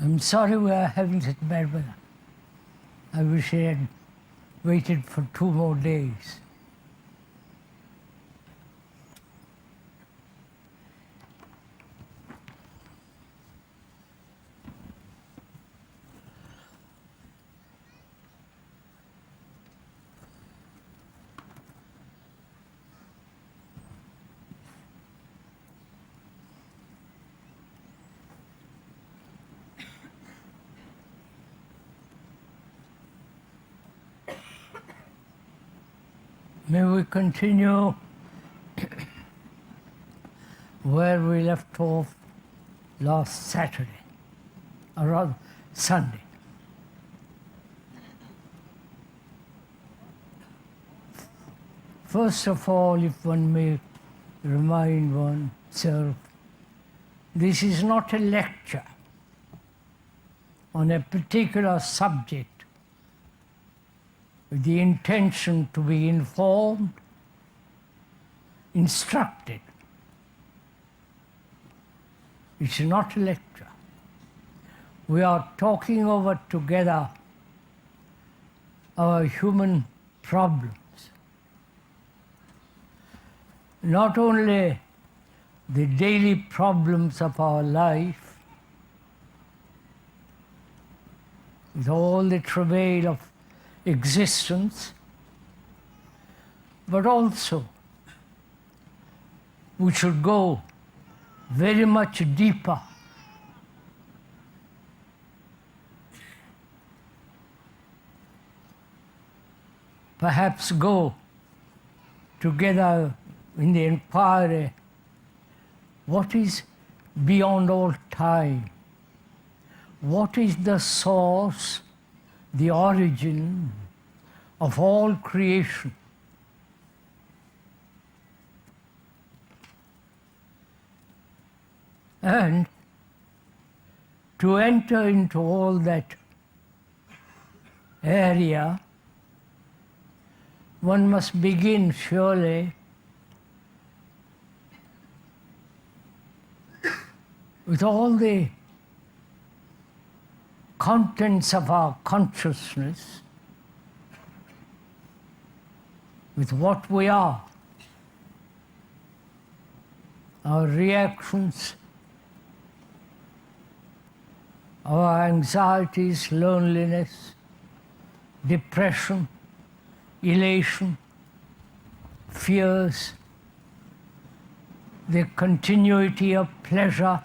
I'm sorry we are having such bad weather. I wish I had waited for 2 more days. May we continue where we left off last Saturday, or rather Sunday. First of all, if one may remind oneself, this is not a lecture on a particular subject with the intention to be informed, instructed. It's not a lecture. We are talking over together our human problems. Not only the daily problems of our life, with all the travail of existence, but also we should go very much deeper. Perhaps go together in the inquiry, what is beyond all time? What is the source, the origin of all creation? And to enter into all that area, one must begin surely with all the contents of our consciousness, with what we are, our reactions, our anxieties, loneliness, depression, elation, fears, the continuity of pleasure,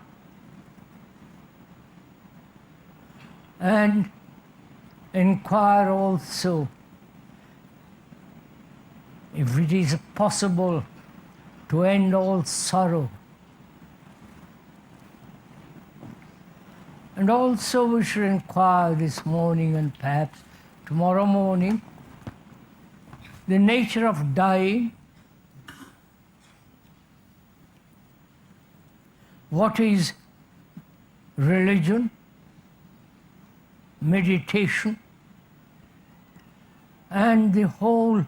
and inquire also if it is possible to end all sorrow. And also we should inquire this morning and perhaps tomorrow morning the nature of dying. What is religion, meditation, and the whole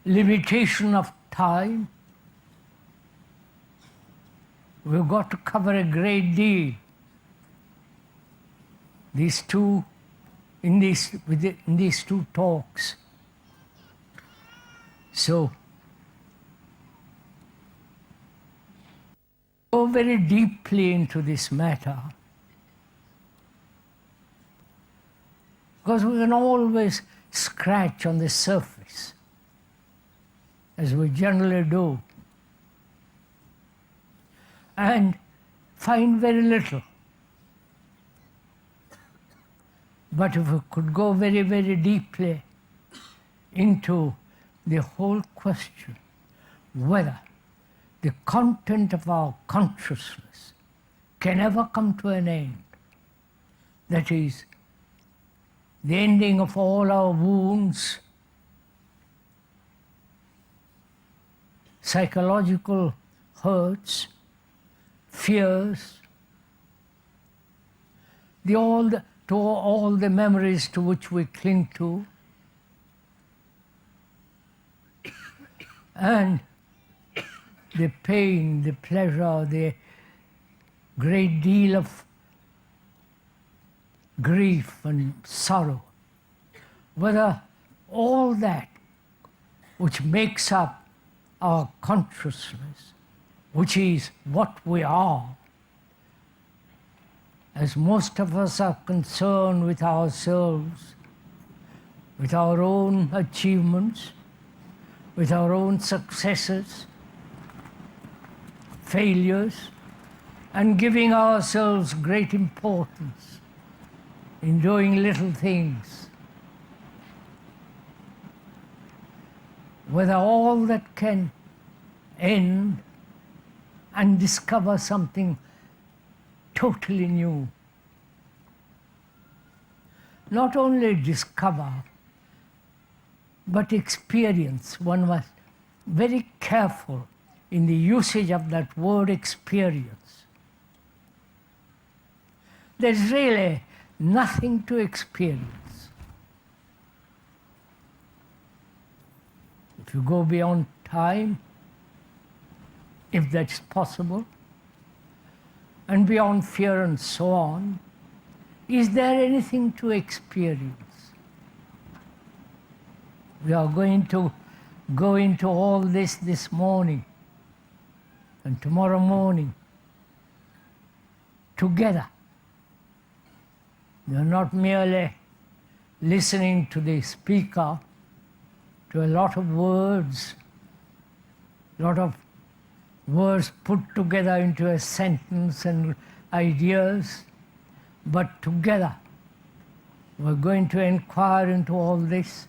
limitation of time? We've got to cover a great deal. In these two talks. So, go very deeply into this matter, because we can always scratch on the surface, as we generally do, and find very little. But if we could go very, very deeply into the whole question, whether the content of our consciousness can ever come to an end, that is, the ending of all our wounds, psychological hurts, fears, all the memories to which we cling to, and the pain, the pleasure, the great deal of grief and sorrow, whether all that which makes up our consciousness, which is what we are, as most of us are concerned with ourselves, with our own achievements, with our own successes, failures, and giving ourselves great importance in doing little things, whether all that can end and discover something totally new. Not only discover, but experience. One must be very careful in the usage of that word experience. There's really nothing to experience. If you go beyond time, if that's possible, and beyond fear and so on, is there anything to experience? We are going to go into all this morning and tomorrow morning together. We are not merely listening to the speaker, to a lot of words put together into a sentence and ideas, but together we're going to inquire into all this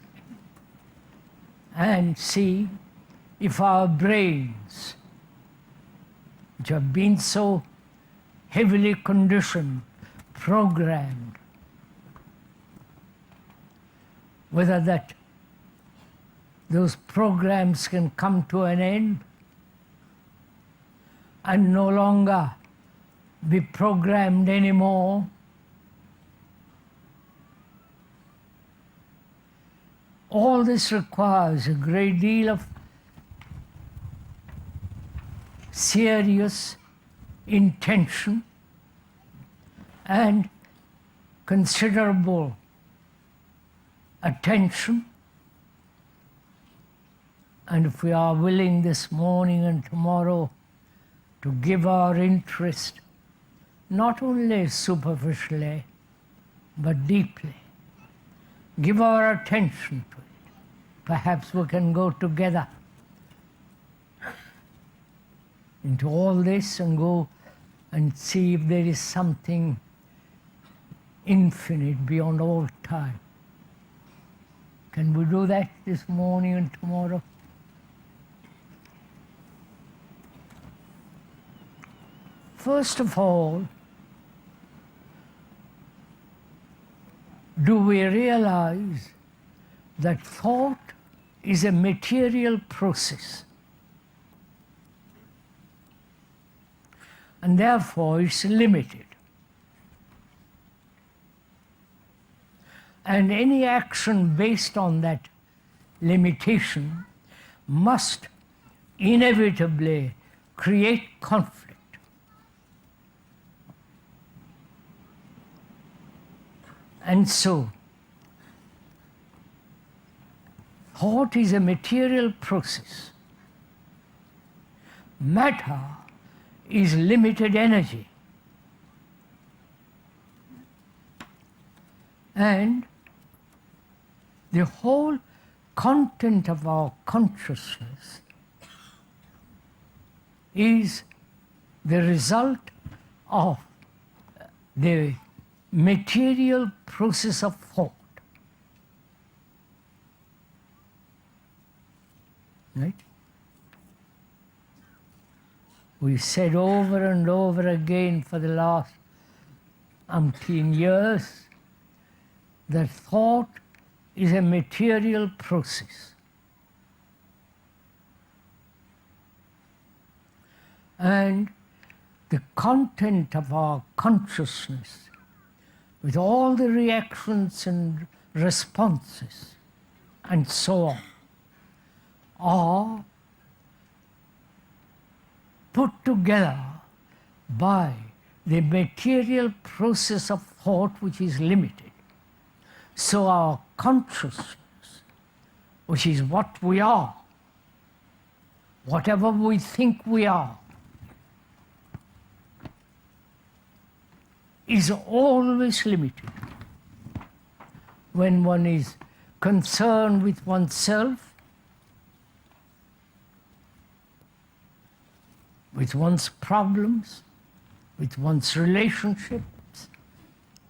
and see if our brains, which have been so heavily conditioned, programmed, whether those programs can come to an end and no longer be programmed anymore. All this requires a great deal of serious intention and considerable attention. And if we are willing this morning and tomorrow to give our interest, not only superficially, but deeply, give our attention to it, perhaps we can go together into all this and go and see if there is something infinite beyond all time. Can we do that this morning and tomorrow? First of all, do we realize that thought is a material process, and therefore it's limited. And any action based on that limitation must inevitably create conflict. And so, thought is a material process. Matter is limited energy. And the whole content of our consciousness is the result of the material process of thought. Right? We said over and over again for the last umpteen years that thought is a material process. And the content of our consciousness, with all the reactions and responses and so on, are put together by the material process of thought which is limited. So our consciousness, which is what we are, whatever we think we are, is always limited. When one is concerned with oneself, with one's problems, with one's relationships,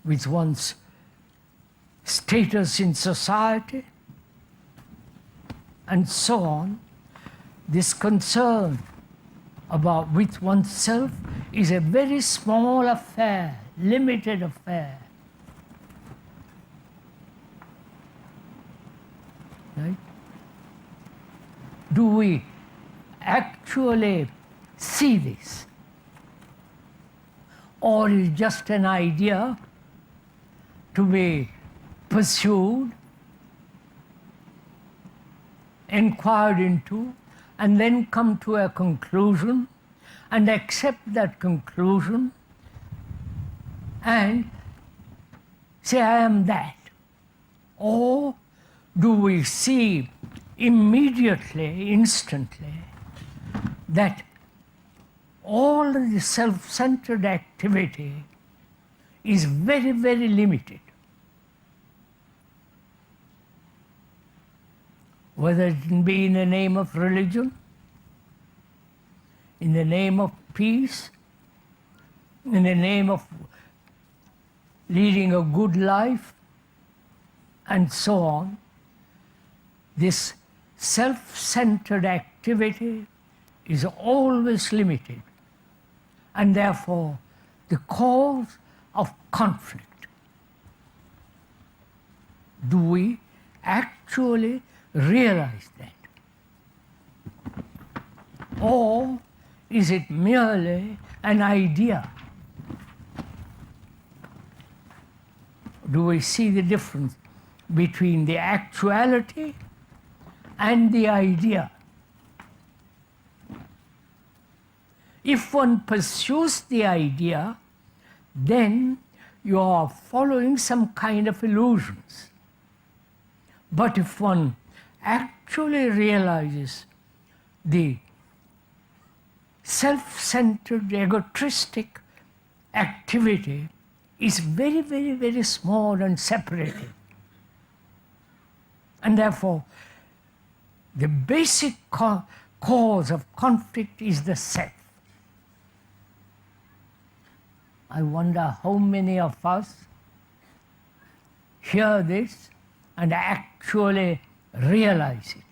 with one's status in society, and so on, this concern with oneself is a very small affair, limited affair. Right? Do we actually see this? Or is it just an idea to be pursued, inquired into, and then come to a conclusion and accept that conclusion and say, I am that? Or do we see immediately, instantly, that all the self-centered activity is very, very limited? Whether it be in the name of religion, in the name of peace, in the name of leading a good life, and so on, this self-centered activity is always limited, and therefore the cause of conflict. Do we actually realize that? Or is it merely an idea? Do we see the difference between the actuality and the idea? If one pursues the idea, then you are following some kind of illusions. But if one actually realizes the self-centered, egotistic activity is very, very, very small and separated, and therefore the basic cause of conflict is the self. I wonder how many of us hear this and actually realize it.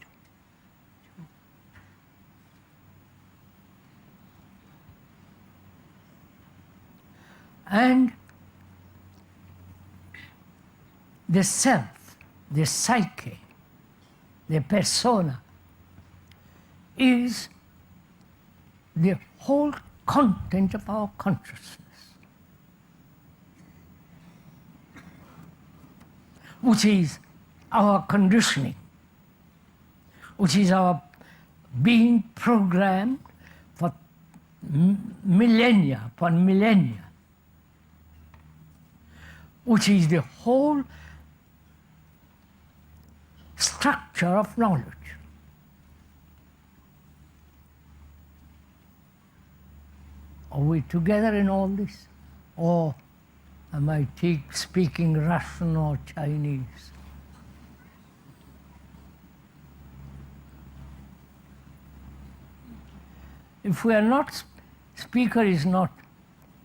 And the self, the psyche, the persona, is the whole content of our consciousness, which is our conditioning, which is our being programmed for millennia upon millennia, which is the whole structure of knowledge. Are we together in all this? Or am I speaking Russian or Chinese? If we are not, speaker is not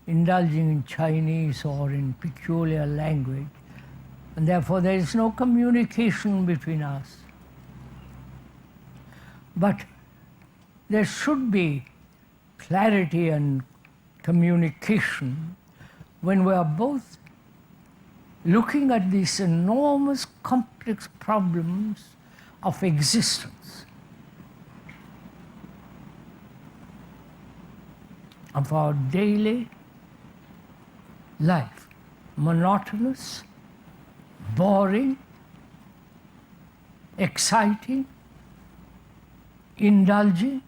indulging in Chinese or in peculiar language, and therefore there is no communication between us. But there should be clarity and communication when we are both looking at these enormous complex problems of existence, of our daily life, monotonous, boring, exciting, indulging,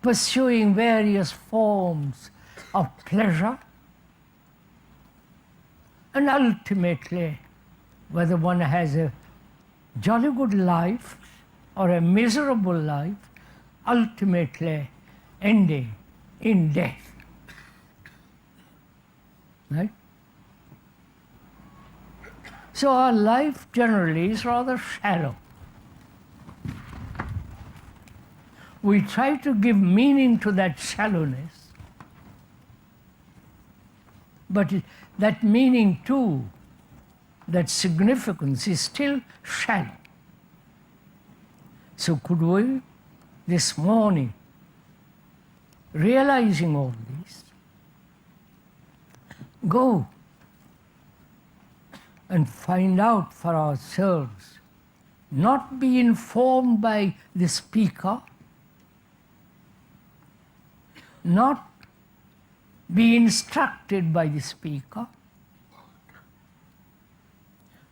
pursuing various forms of pleasure, And ultimately, whether one has a jolly good life or a miserable life, ultimately ending in death. Right? So our life generally is rather shallow. We try to give meaning to that shallowness, but that meaning too, that significance is still shallow. So could we, this morning, realizing all this, go and find out for ourselves, not be informed by the speaker, not be instructed by the speaker,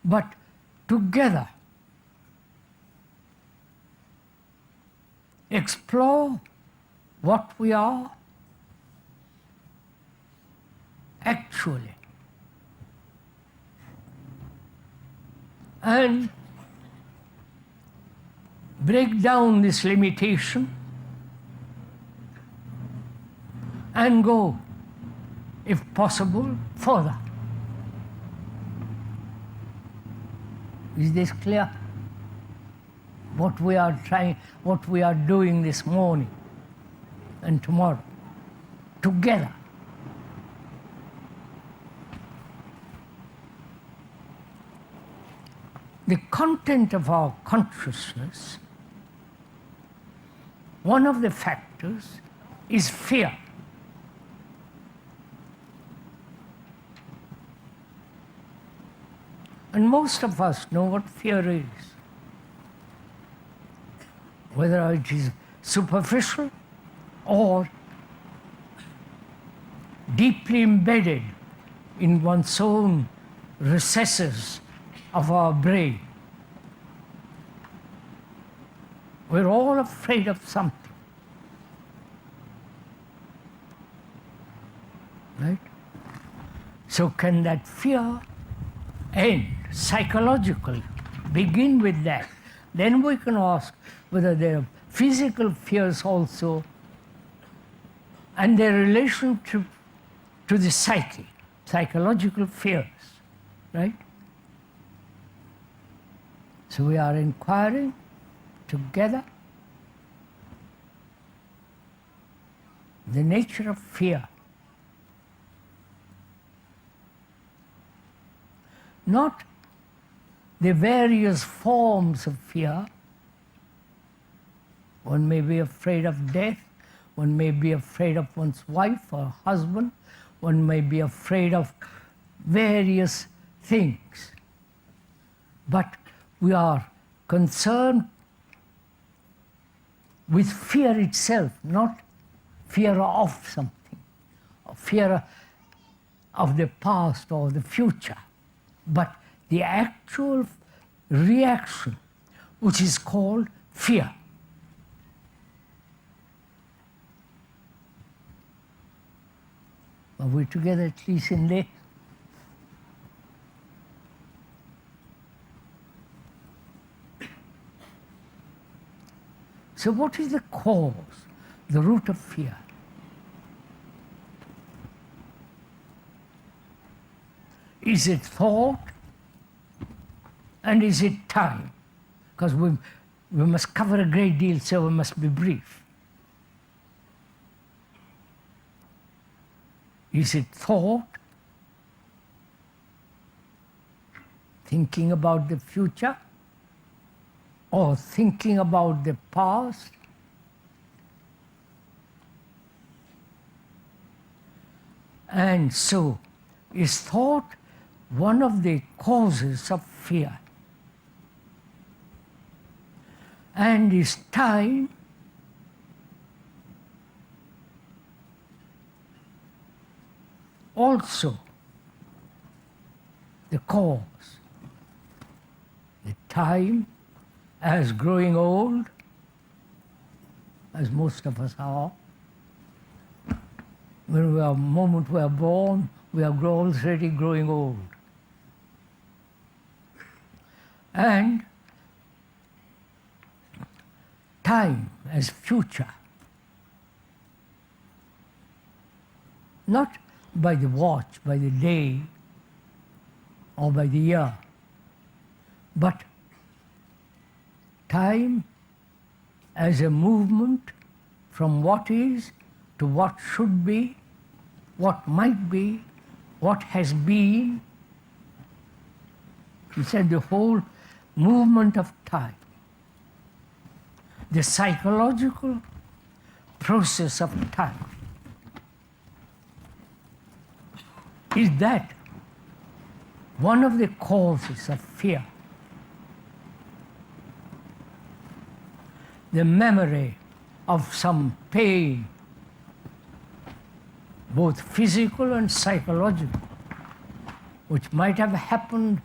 but together explore what we are actually, and break down this limitation and go, if possible, further. Is this clear? What we are trying, what we are doing this morning and tomorrow, together. The content of our consciousness, one of the factors is fear. And most of us know what fear is. Whether it is superficial or deeply embedded in one's own recesses of our brain. We're all afraid of something. Right? So can that fear end psychologically? Begin with that. Then we can ask whether there are physical fears also and their relationship to the psyche, psychological fears, right? So we are inquiring together the nature of fear. Not the various forms of fear. One may be afraid of death, one may be afraid of one's wife or husband, one may be afraid of various things. But we are concerned with fear itself, not fear of something, or fear of the past or the future, but the actual reaction, which is called fear. Are we together at least in there? So what is the cause, the root of fear? Is it thought and is it time? Because we must cover a great deal, so we must be brief. Is it thought, thinking about the future, or thinking about the past? And so, is thought one of the causes of fear? And is time also the cause? The time, as growing old, as most of us are, when we are, the moment we are born, we are already growing old. and time as future. Not by the watch, by the day, or by the year, but time as a movement from what is to what should be, what might be, what has been. He said the whole movement of time, the psychological process of time, is that one of the causes of fear. The memory of some pain, both physical and psychological, which might have happened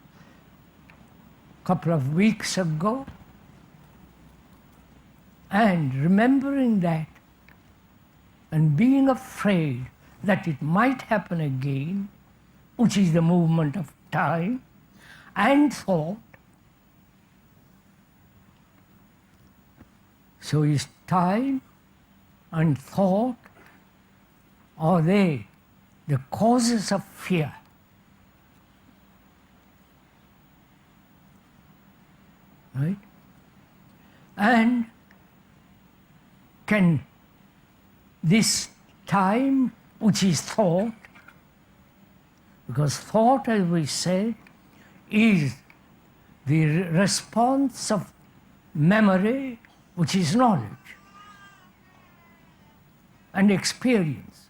a couple of weeks ago, and remembering that and being afraid that it might happen again, which is the movement of time and thought. So is time and thought, are they the causes of fear? Right? And can this time, which is thought, because thought, as we said, is the response of memory, which is knowledge and experience.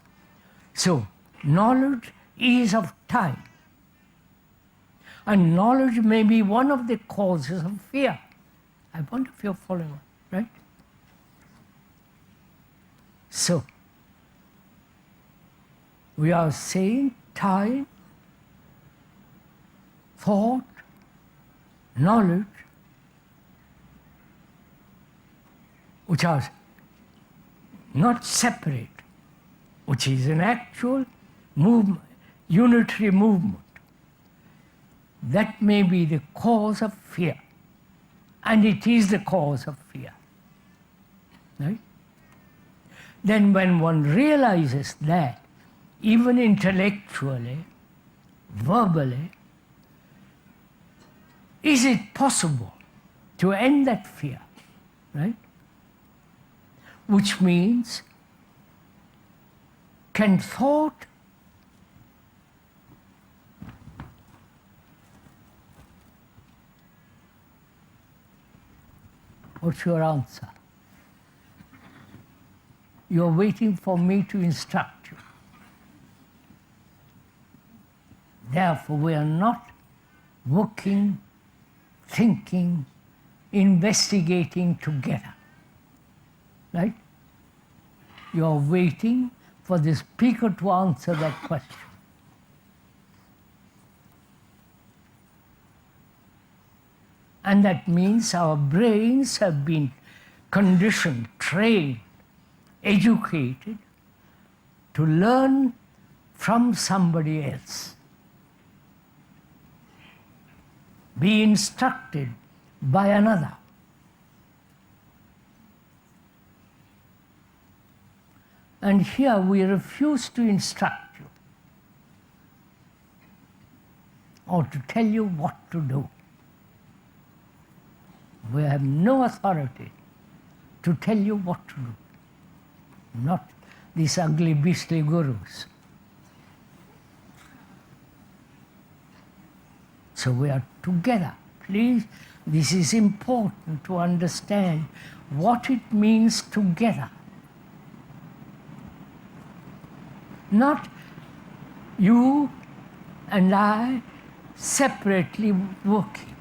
So knowledge is of time. And knowledge may be one of the causes of fear. I wonder if you're following, right? So, we are saying time, thought, knowledge, which are not separate, which is an actual movement, unitary movement. That may be the cause of fear. And it is the cause of fear. Right? Then when one realizes that, even intellectually, verbally, is it possible to end that fear? Right? Which means, can thought what's your answer? You're waiting for me to instruct you. Therefore, we are not working, thinking, investigating together. Right? You're waiting for the speaker to answer that question. And that means our brains have been conditioned, trained, educated to learn from somebody else, be instructed by another. And here we refuse to instruct you or to tell you what to do. We have no authority to tell you what to do. Not these ugly, beastly gurus. So we are together. Please, this is important to understand what it means together. Not you and I separately working.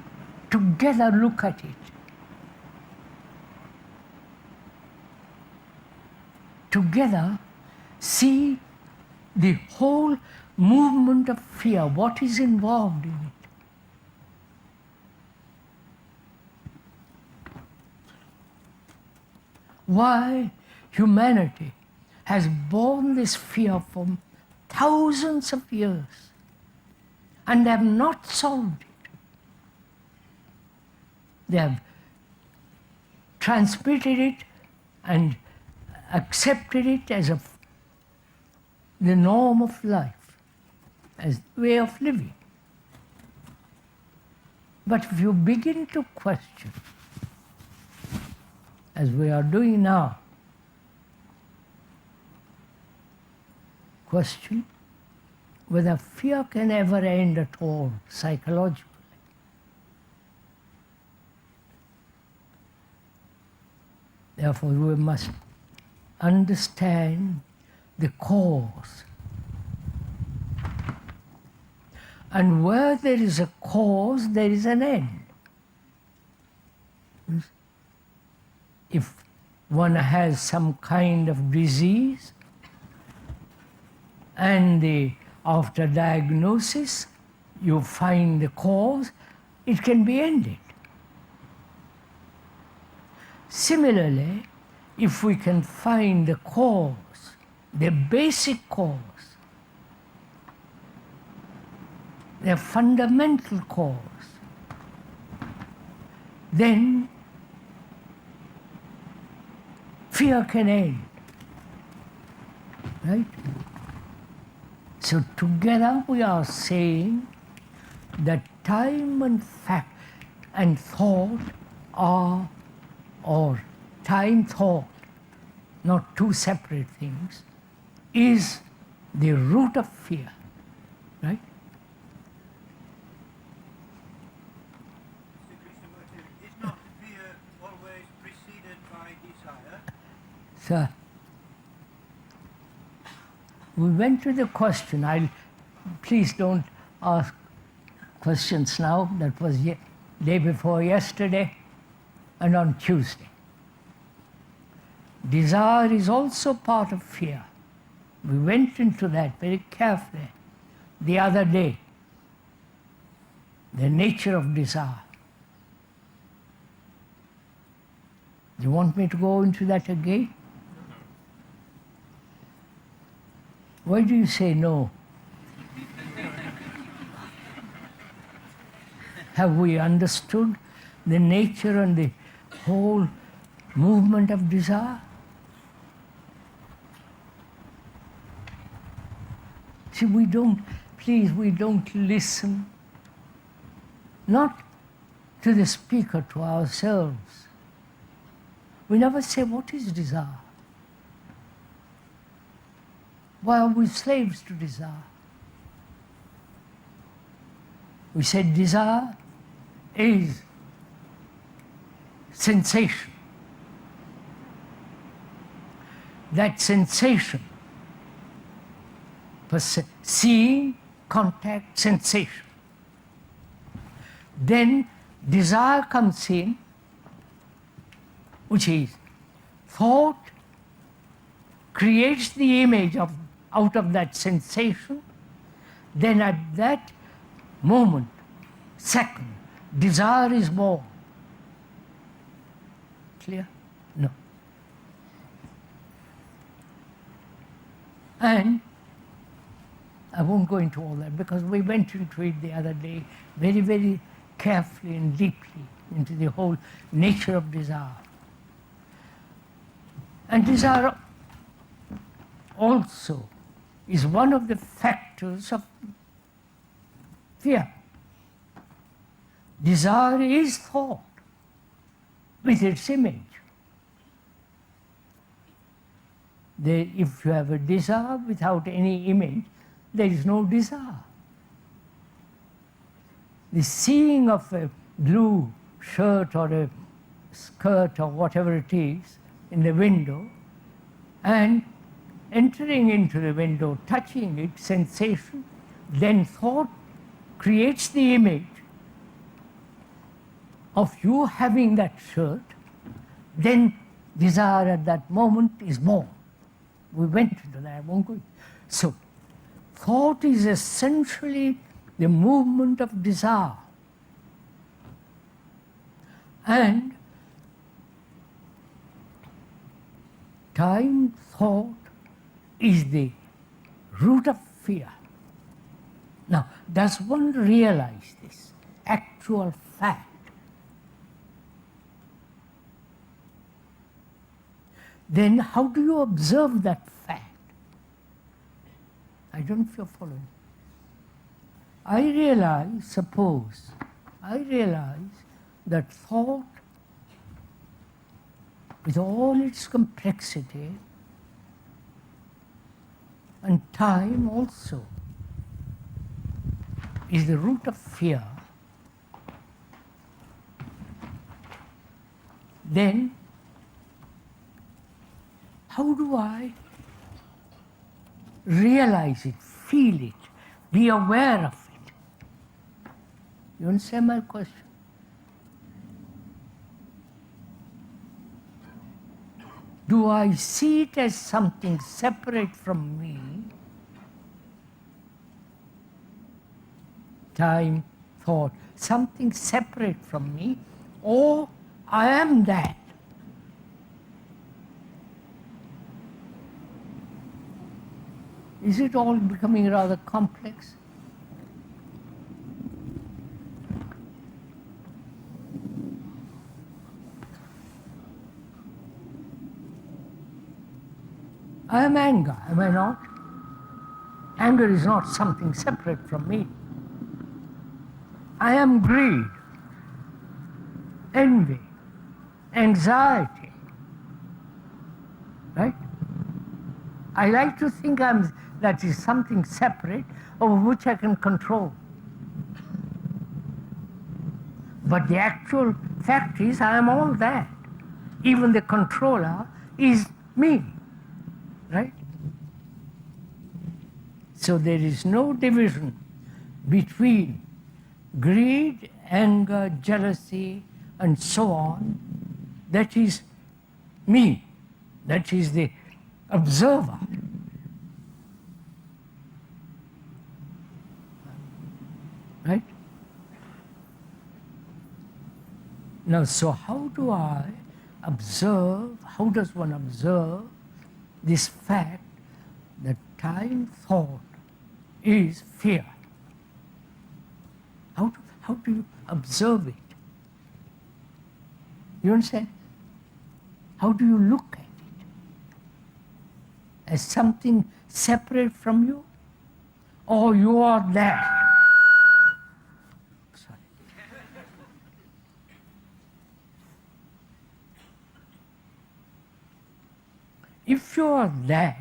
Together look at it. Together see the whole movement of fear, what is involved in it. Why humanity has borne this fear for thousands of years and have not solved it. They have transmitted it and accepted it as the norm of life, as the way of living. But if you begin to question, as we are doing now, question whether fear can ever end at all psychologically. Therefore, we must understand the cause. And where there is a cause, there is an end. If one has some kind of disease, and after diagnosis you find the cause, it can be ended. Similarly, if we can find the cause, the basic cause, the fundamental cause, then fear can end. Right? So together we are saying that time and fact and thought are, or time, thought, not two separate things, is the root of fear. Right? Mr. Krishnamurti, is not fear always preceded by desire? Sir, we went to the question. Please don't ask questions now. That was day before yesterday and on Tuesday. Desire is also part of fear. We went into that very carefully the other day. The nature of desire. Do you want me to go into that again? Why do you say no? Have we understood the nature and the whole movement of desire? See, we don't listen, not to the speaker, to ourselves. We never say, what is desire? Why are we slaves to desire? We said desire is sensation. That sensation, seeing, contact, sensation. Then desire comes in, which is thought creates the image out of that sensation. Then at that moment, second, desire is born. Clear? No. And I won't go into all that because we went into it the other day very, very carefully and deeply into the whole nature of desire. And desire also is one of the factors of fear. Desire is thought with its image. If you have a desire without any image, there is no desire. The seeing of a blue shirt or a skirt or whatever it is in the window and entering into the window, touching it, sensation, then thought creates the image of you having that shirt, then desire at that moment is born. We went into that, I won't go. So, thought is essentially the movement of desire. And time, thought is the root of fear. Now, does one realize this actual fact then how do you observe that fact? I don't know if you're following. I realize that thought, with all its complexity, and time also, is the root of fear. Then, how do I realize it, feel it, be aware of it? You understand my question? Do I see it as something separate from me? Time, thought, something separate from me, or I am that? Is it all becoming rather complex? I am anger, am I not? Anger is not something separate from me. I am greed, envy, anxiety, right? I like to think that is something separate over which I can control. But the actual fact is I am all that. Even the controller is me, right? So there is no division between greed, anger, jealousy, and so on. That is me. That is the observer. Right? Now, so how do I observe, how does one observe this fact that time thought is fear? How do you observe it? You understand? How do you look at it? As something separate from you? Or you are that? Sorry. If you are that,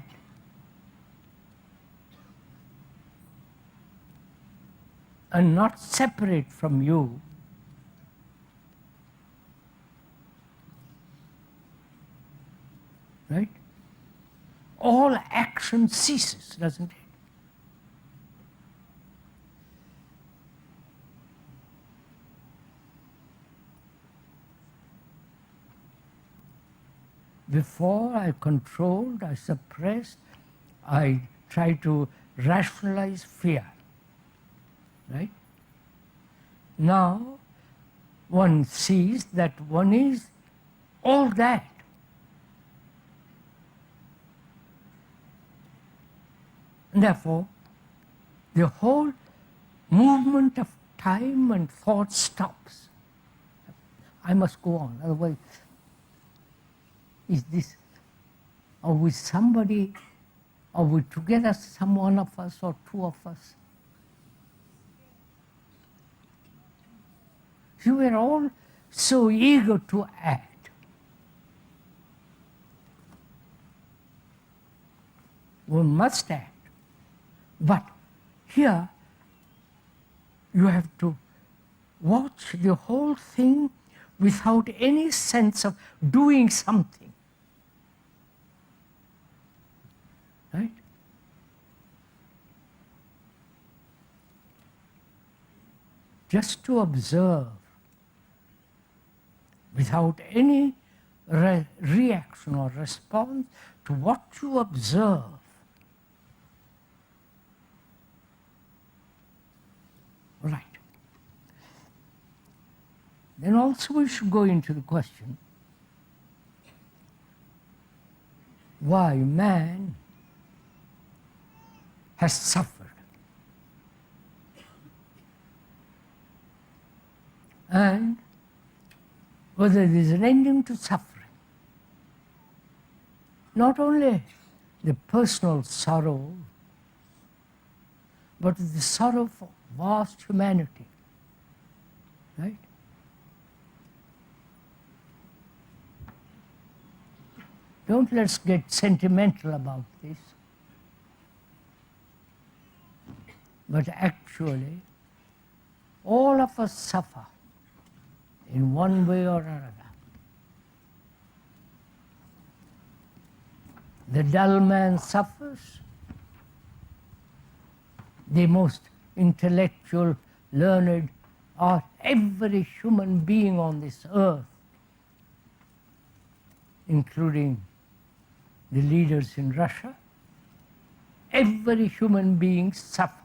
and not separate from you, right? All action ceases, doesn't it? Before I controlled, I suppressed, I tried to rationalize fear. Right? Now, one sees that one is all that. And therefore, the whole movement of time and thought stops. I must go on, otherwise, is this, are we somebody, are we together, some one of us or two of us? You were all so eager to act. One must act. But here, you have to watch the whole thing without any sense of doing something. Right? Just to observe without any reaction or response to what you observe. Right. Then also we should go into the question, why man has suffered. And whether there is an ending to suffering. not only the personal sorrow, but the sorrow for vast humanity, right? Don't let's get sentimental about this. But actually, all of us suffer in one way or another. The dull man suffers, the most intellectual, learned, or every human being on this earth, including the leaders in Russia, every human being suffers.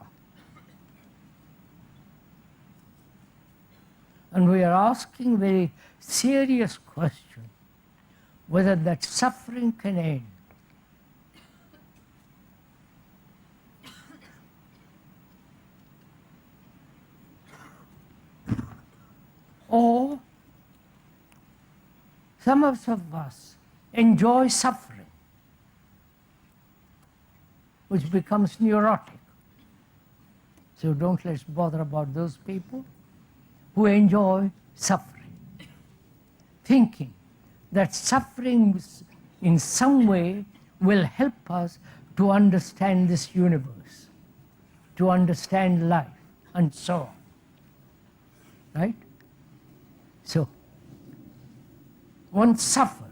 And we are asking very serious question whether that suffering can end. Or some of us enjoy suffering, which becomes neurotic. So don't let's bother about those people who enjoy suffering, thinking that suffering in some way will help us to understand this universe, to understand life, and so on. Right? So, one suffers.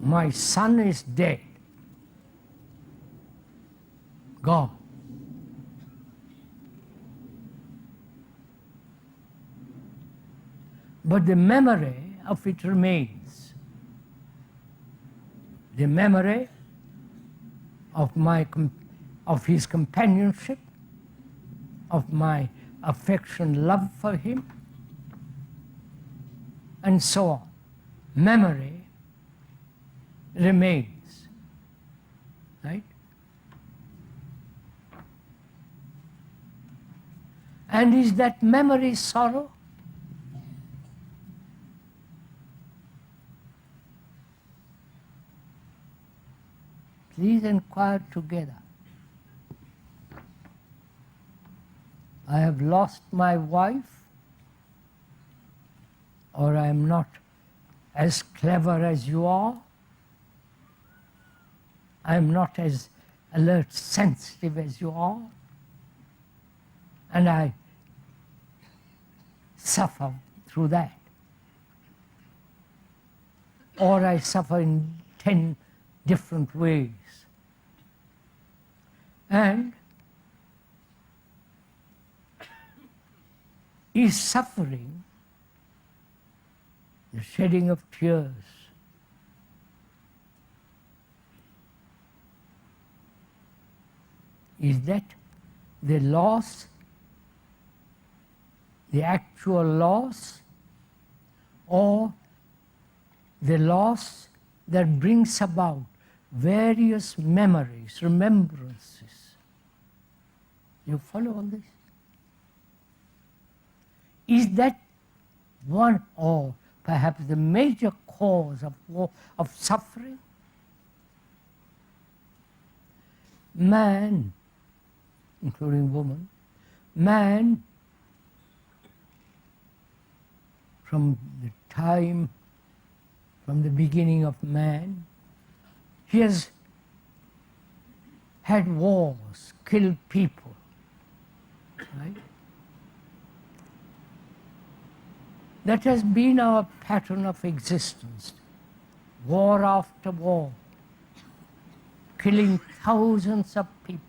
My son is dead, gone. But the memory of it remains. The memory of his companionship, of my affection, love for him, and so on. Memory remains, right? And is that memory sorrow? Please inquire together. I have lost my wife, or I am not as clever as you are. I am not as alert, sensitive as you are. And I suffer through that. Or I suffer in 10 different ways. And is suffering, the shedding of tears, is that the loss, the actual loss, or the loss that brings about various memories, remembrances? You follow all this? Is that one, or perhaps the major cause of suffering? Man, including woman, man, from the beginning of man, he has had wars, killed people, right? That has been our pattern of existence, war after war, killing thousands of people.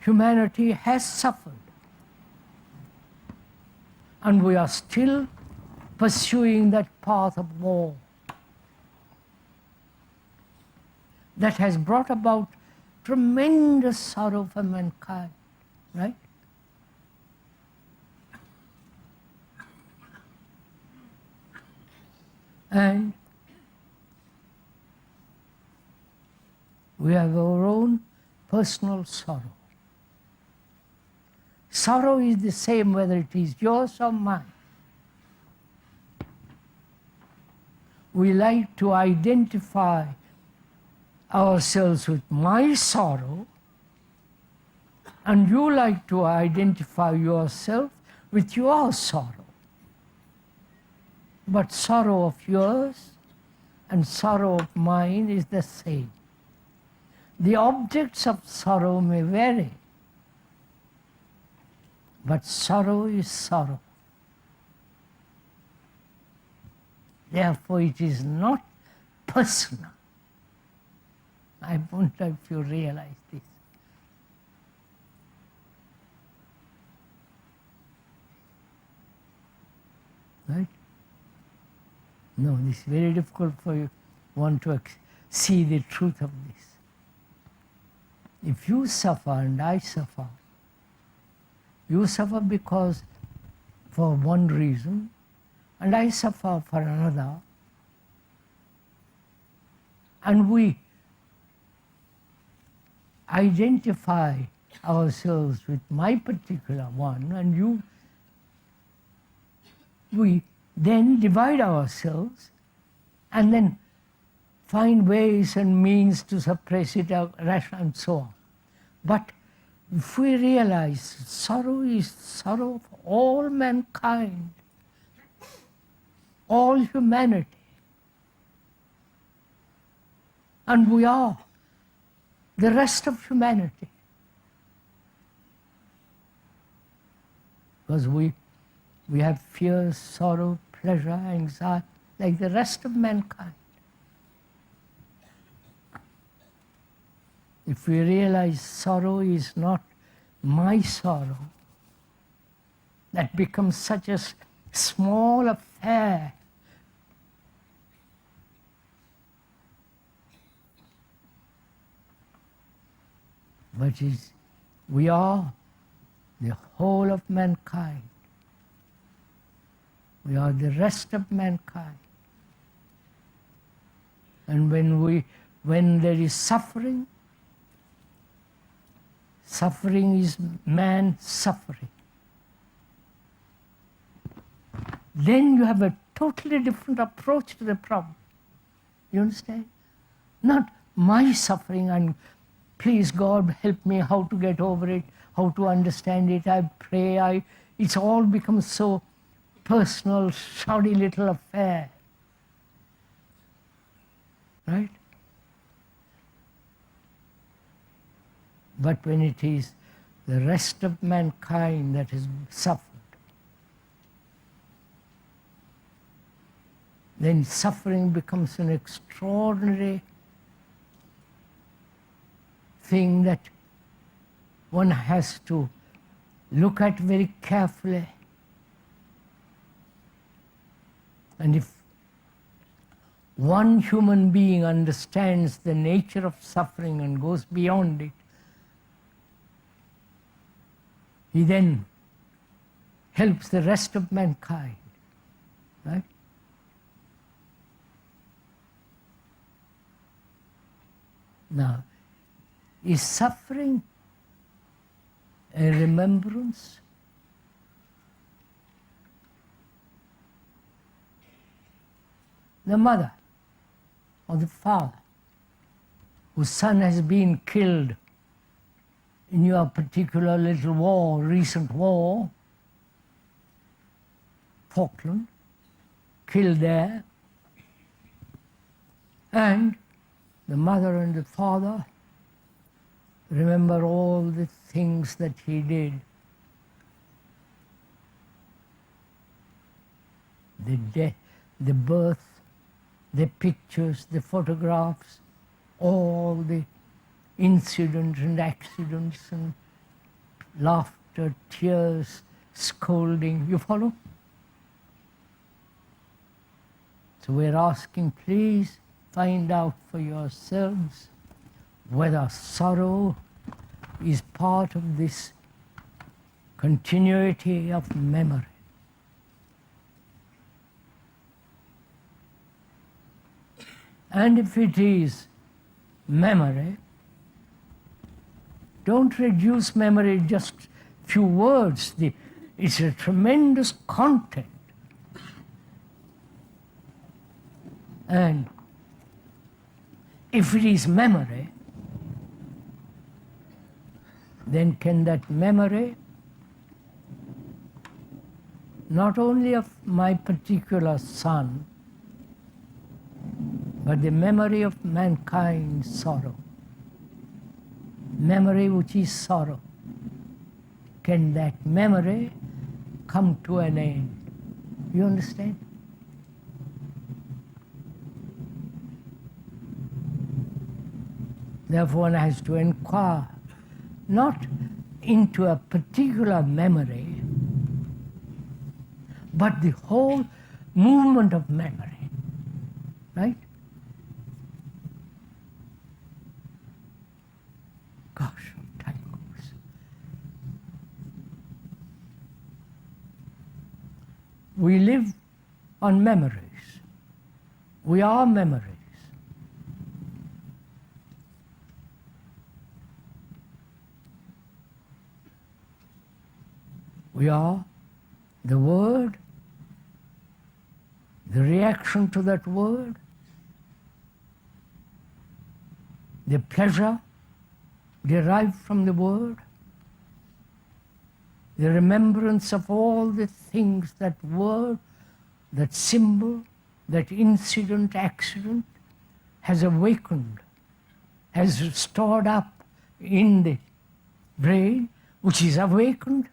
Humanity has suffered, and we are still pursuing that path of war that has brought about tremendous sorrow for mankind, right? And we have our own personal sorrow. Sorrow is the same whether it is yours or mine. We like to identify ourselves with my sorrow, and you like to identify yourself with your sorrow. But sorrow of yours and sorrow of mine is the same. The objects of sorrow may vary, but sorrow is sorrow. Therefore, it is not personal. I wonder if you realize this. Right? No, this is very difficult for you one to see the truth of this. If you suffer and I suffer, you suffer because for one reason, and I suffer for another, and we identify ourselves with my particular one, and we then divide ourselves and then find ways and means to suppress it and so on. But if we realize sorrow is sorrow of all mankind, all humanity, and we are the rest of humanity, because we have fear, sorrow, pleasure, anxiety, like the rest of mankind. If we realize sorrow is not my sorrow, that becomes such a small affair. But we are the whole of mankind. We are the rest of mankind. And when there is suffering, suffering is man suffering. Then you have a totally different approach to the problem. You understand? Not my suffering and please God help me how to get over it, how to understand it, I pray, it's all becomes so personal, shoddy little affair. Right? But when it is the rest of mankind that has suffered, then suffering becomes an extraordinary thing that one has to look at very carefully. And if one human being understands the nature of suffering and goes beyond it, he then helps the rest of mankind. Right? Now, is suffering a remembrance? The mother or the father whose son has been killed in your particular little war, recent war, Falkland, killed there, and the mother and the father remember all the things that he did. The death, the birth, the pictures, the photographs, all the incidents and accidents and laughter, tears, scolding. You follow? So we're asking, please find out for yourselves whether sorrow is part of this continuity of memory. And if it is memory, don't reduce memory just few words. It's a tremendous content. And if it is memory, then can that memory not only of my particular son, but the memory of mankind's sorrow, memory which is sorrow, can that memory come to an end? You understand? Therefore, one has to inquire not into a particular memory, but the whole movement of memory, right? Gosh, time goes. We live on memories. We are memories. We are the word, the reaction to that word, the pleasure derived from the word, the remembrance of all the things that word, that symbol, that incident, accident has awakened, has stored up in the brain, which is awakened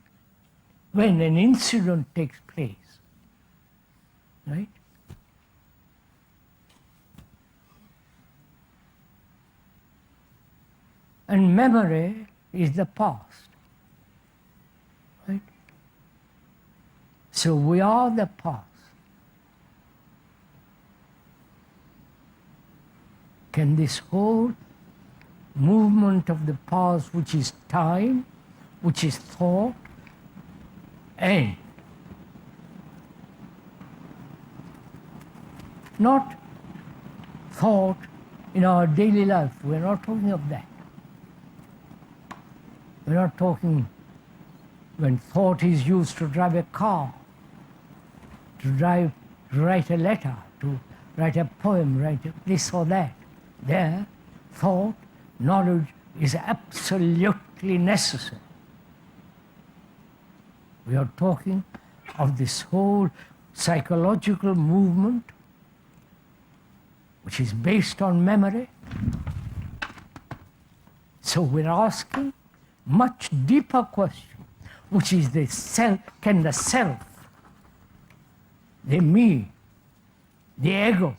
when an incident takes place, right? And memory is the past, right? So we are the past. Can this whole movement of the past, which is time, which is thought, end? Not thought in our daily life. We're not talking of that. We're not talking when thought is used to drive a car, to write a letter, to write a poem, write this or that. There, thought, knowledge is absolutely necessary. We are talking of this whole psychological movement, which is based on memory. So we're asking much deeper question, which is the self, can the self, the me, the ego,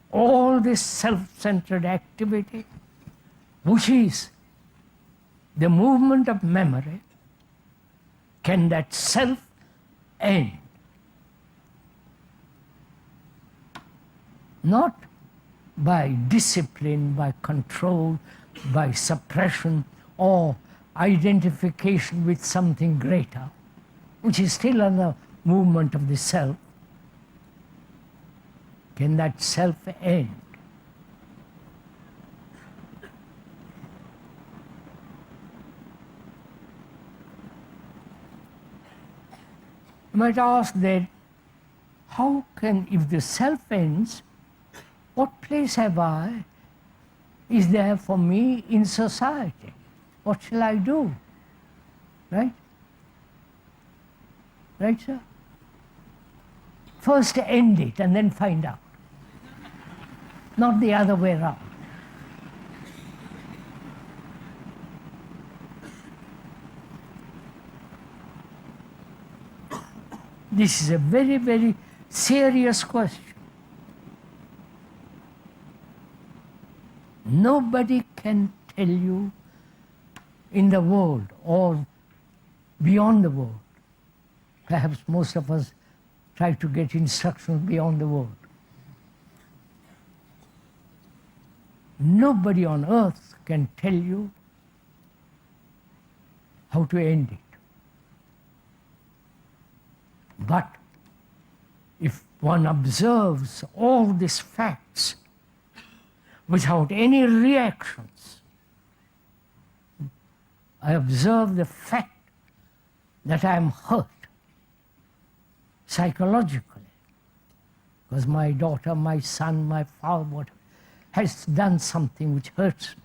all this self-centered activity, which is the movement of memory, can that self end? Not by discipline, by control, by suppression, or identification with something greater, which is still another movement of the self. Can that self end? You might ask then, how can, if the self ends, what place is there for me in society? What shall I do? Right? Right, sir? First end it and then find out. Not the other way around. This is a very, very serious question. Nobody can tell you in the world or beyond the world. Perhaps most of us try to get instructions beyond the world. Nobody on earth can tell you how to end it. But if one observes all these facts without any reactions, I observe the fact that I am hurt psychologically because my daughter, my son, my father, whatever, has done something which hurts me.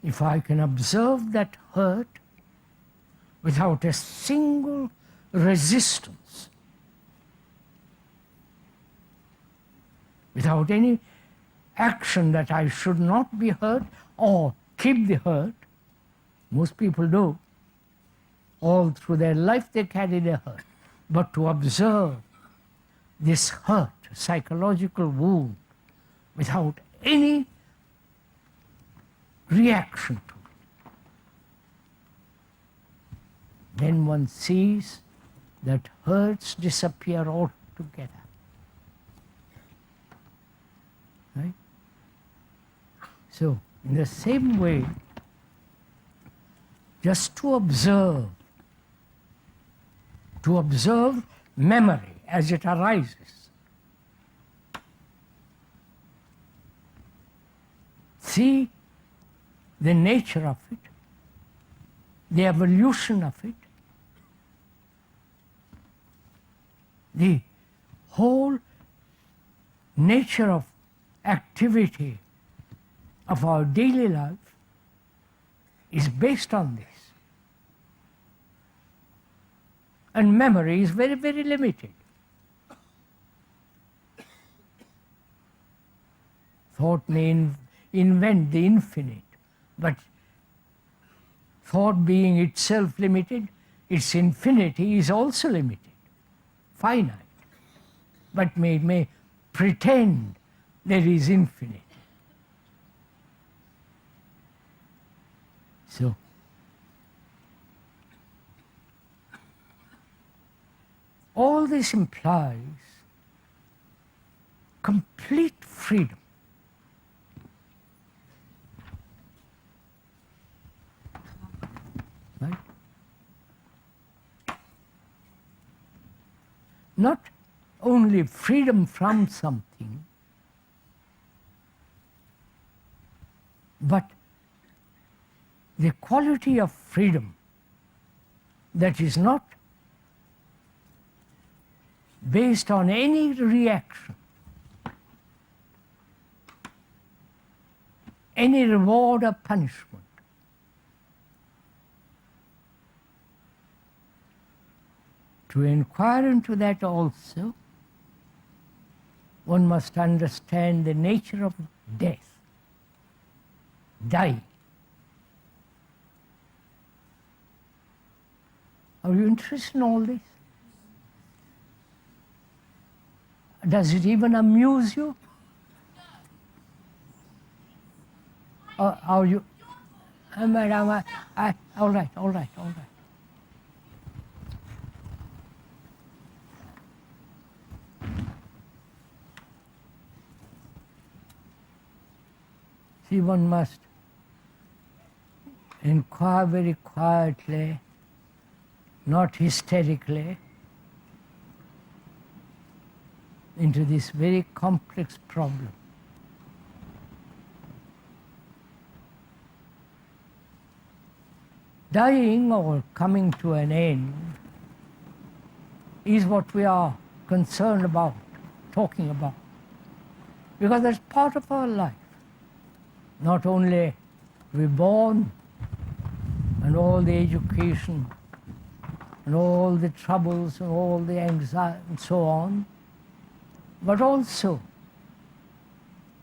If I can observe that hurt without a single resistance, without any action that I should not be hurt or keep the hurt, most people do. All through their life they carry their hurt. But to observe this hurt, psychological wound, without any reaction to it, then one sees that hurts disappear altogether. Right? So, in the same way, just to observe memory as it arises. See the nature of it, the evolution of it, the whole nature of activity of our daily life is based on this. And memory is very, very limited. Thought may invent the infinite, but thought being itself limited, its infinity is also limited, finite, but may pretend there is infinity. So, all this implies complete freedom. Right? Not only freedom from something, but the quality of freedom that is not based on any reaction, any reward or punishment. To inquire into that also, one must understand the nature of death, dying. Are you interested in all this? Does it even amuse you? Or are you, madam, all right. See, one must inquire very quietly, not hysterically, into this very complex problem. Dying or coming to an end is what we are concerned about, talking about, because that's part of our life. Not only we're born and all the education and all the troubles and all the anxiety and so on, but also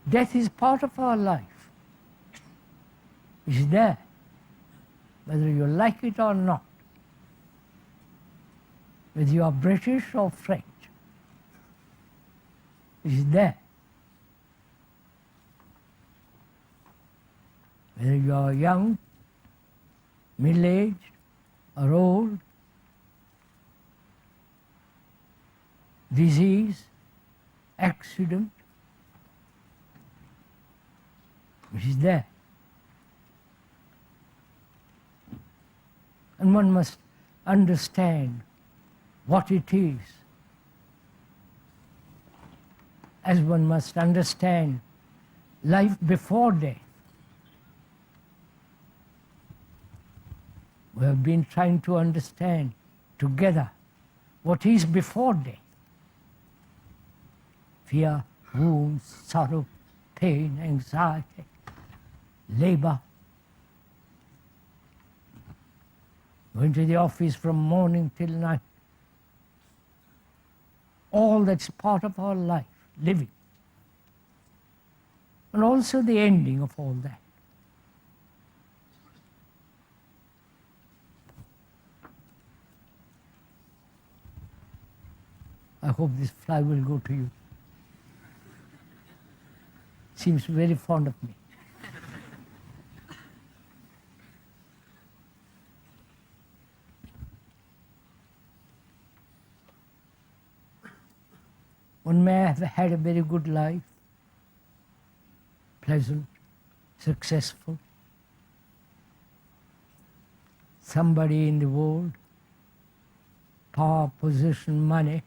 death is part of our life. It's there, whether you like it or not, whether you are British or French. It's there. Whether you are young, middle-aged, or old, disease, accident, which is there. And one must understand what it is, as one must understand life before death. We have been trying to understand together what is before death. Fear, wounds, sorrow, pain, anxiety, labor. Going to the office from morning till night. All that's part of our life, living. And also the ending of all that. I hope this fly will go to you. Seems very fond of me. One may have had a very good life, pleasant, successful. Somebody in the world, power, position, money,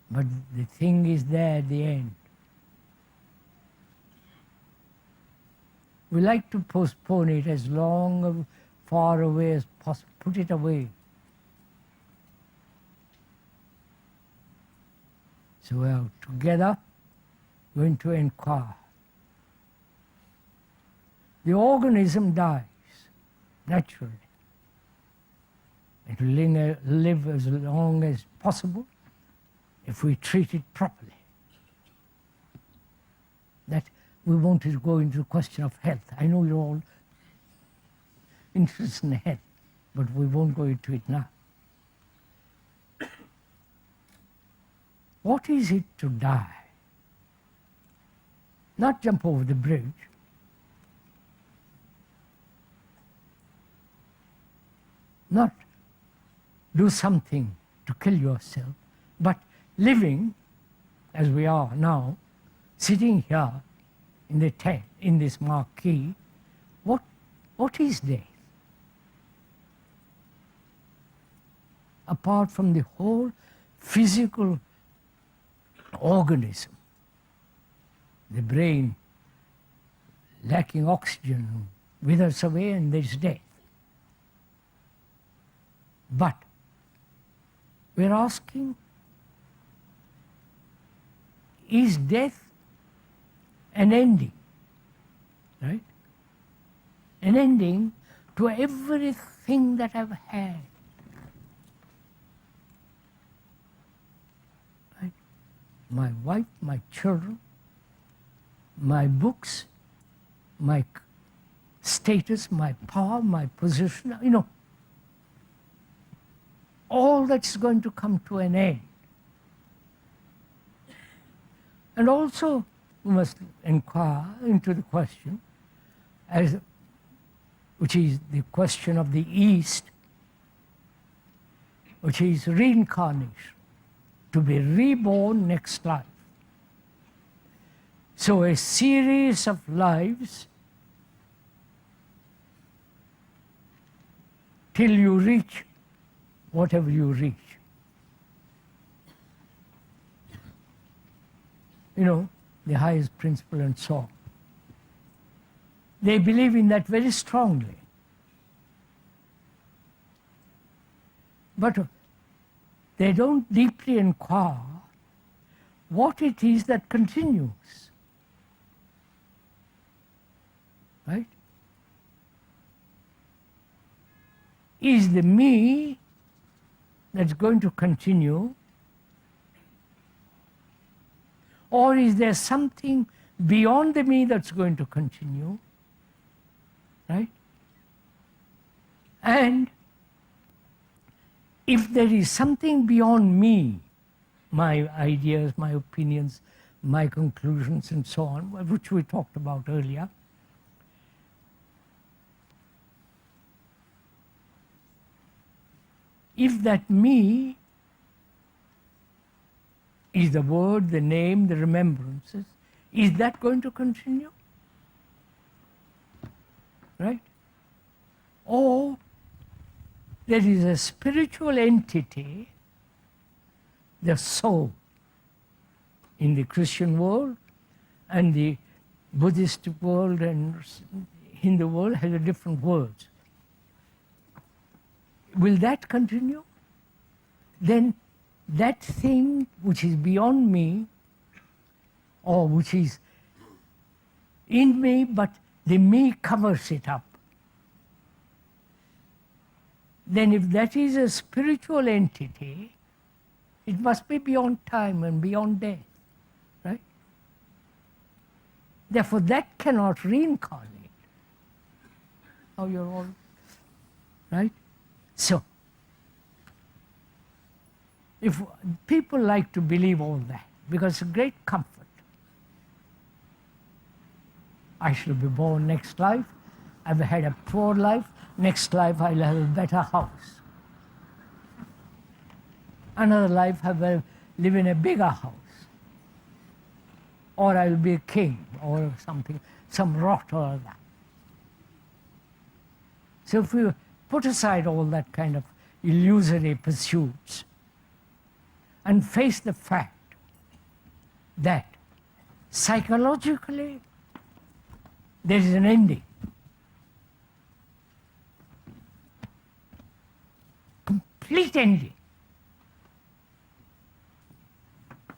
but the thing is there at the end. We like to postpone it as long, far away as possible, put it away. So we are together going to inquire. The organism dies naturally. It will live as long as possible if we treat it properly. That we want to go into the question of health. I know you're all interested in health, but we won't go into it now. What is it to die? Not jump over the bridge. Not do something to kill yourself, but living as we are now, sitting here in the tent, in this marquee, what is death? Apart from the whole physical organism, the brain lacking oxygen withers away and there is death. But we're asking, is death an ending? Right? An ending to everything that I've had. Right? My wife, my children, my books, my status, my power, my position, you know, all that's going to come to an end. And also, we must inquire into the question, which is the question of the East, which is reincarnation, to be reborn next life. So a series of lives till you reach whatever you reach. You know, the highest principle and so on. They believe in that very strongly. But they don't deeply inquire what it is that continues. Right? Is the me that's going to continue? Or is there something beyond the me that's going to continue? Right? And if there is something beyond me, my ideas, my opinions, my conclusions and so on, which we talked about earlier, if that me is the word, the name, the remembrances, is that going to continue? Right? Or there is a spiritual entity, the soul, in the Christian world, and the Buddhist world and Hindu world has a different words. will that continue? Then that thing which is beyond me, or which is in me, but the me covers it up. Then if that is a spiritual entity, it must be beyond time and beyond death, right? Therefore that cannot reincarnate. Now you're all, right? So, if people like to believe all that, because it's a great comfort. I shall be born next life, I've had a poor life, next life I'll have a better house. Another life I will live in a bigger house. Or I'll be a king or something, some rot or other. So if we put aside all that kind of illusory pursuits and face the fact that psychologically there is an ending. Complete ending.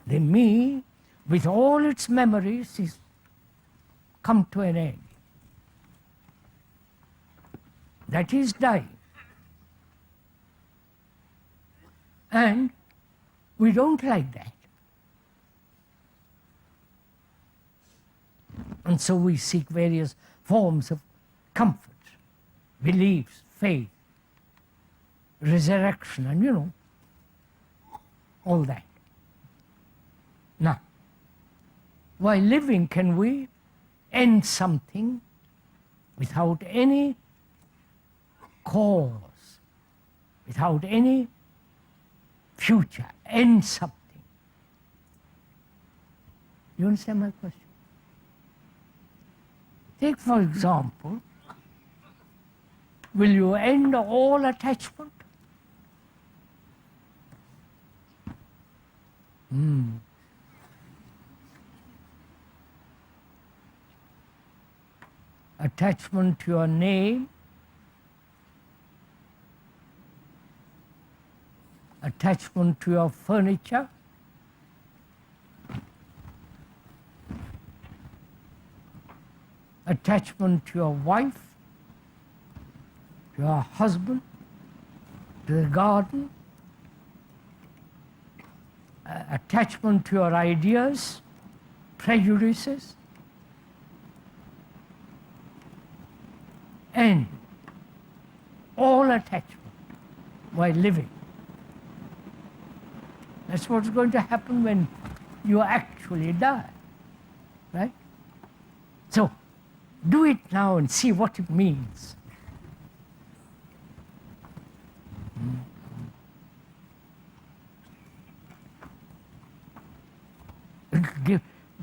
The me, with all its memories, is come to an end. That is dying. And we don't like that. And so we seek various forms of comfort, beliefs, faith, resurrection, and all that. Now, while living, can we end something without any cause, without any future, end something? You understand my question? Take, for example, will you end all attachment? Attachment to your name, attachment to your furniture, attachment to your wife, to your husband, to the garden, attachment to your ideas, prejudices, and all attachment while living. That's what's going to happen when you actually die, right? So, do it now and see what it means.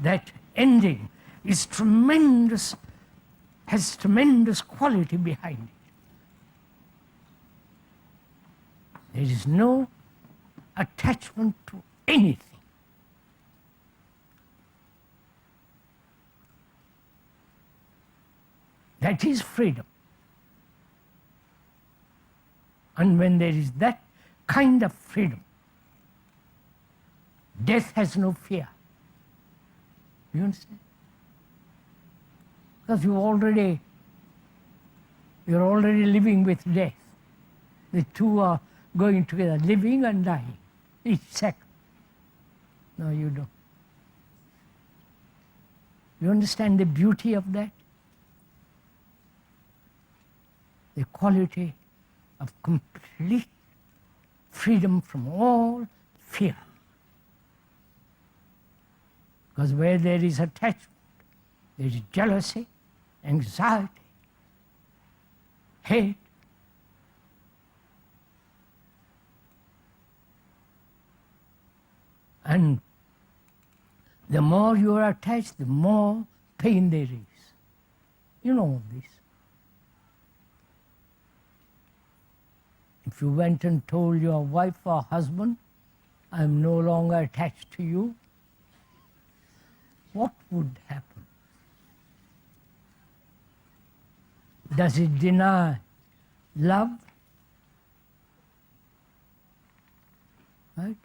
That ending is tremendous, has tremendous quality behind it. There is no attachment to anything. That is freedom. And when there is that kind of freedom, death has no fear. You understand? Because you're already living with death. The two are going together, living and dying, each second. No, you don't. You understand the beauty of that? The quality of complete freedom from all fear. Because where there is attachment, there is jealousy, anxiety, hate. And the more you are attached, the more pain there is. You know all this. If you went and told your wife or husband, I am no longer attached to you, what would happen? Does it deny love? Right?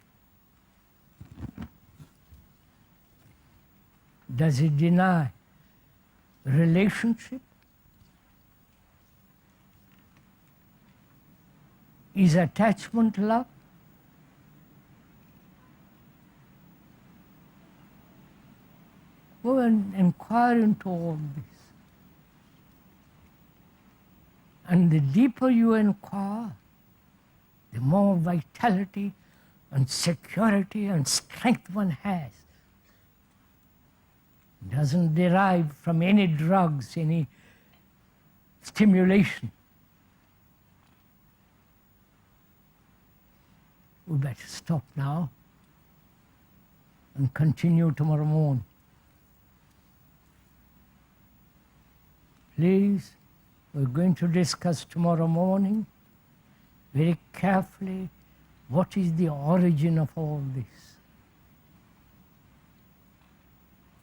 Does it deny relationship? Is attachment love? Go and inquire into all this. And the deeper you inquire, the more vitality and security and strength one has. It doesn't derive from any drugs, any stimulation. We better stop now and continue tomorrow morning. Please, we're going to discuss tomorrow morning very carefully what is the origin of all this,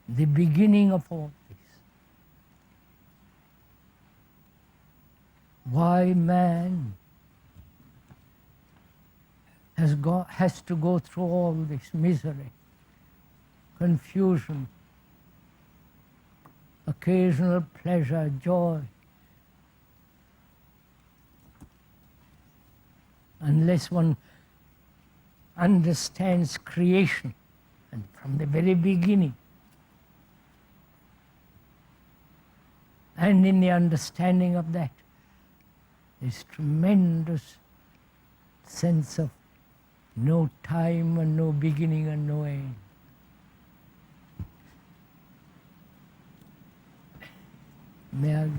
the beginning of all this. Why man has to go through all this misery, confusion, occasional pleasure, joy, unless one understands creation, and from the very beginning. And in the understanding of that, this tremendous sense of no time and no beginning and no end. May I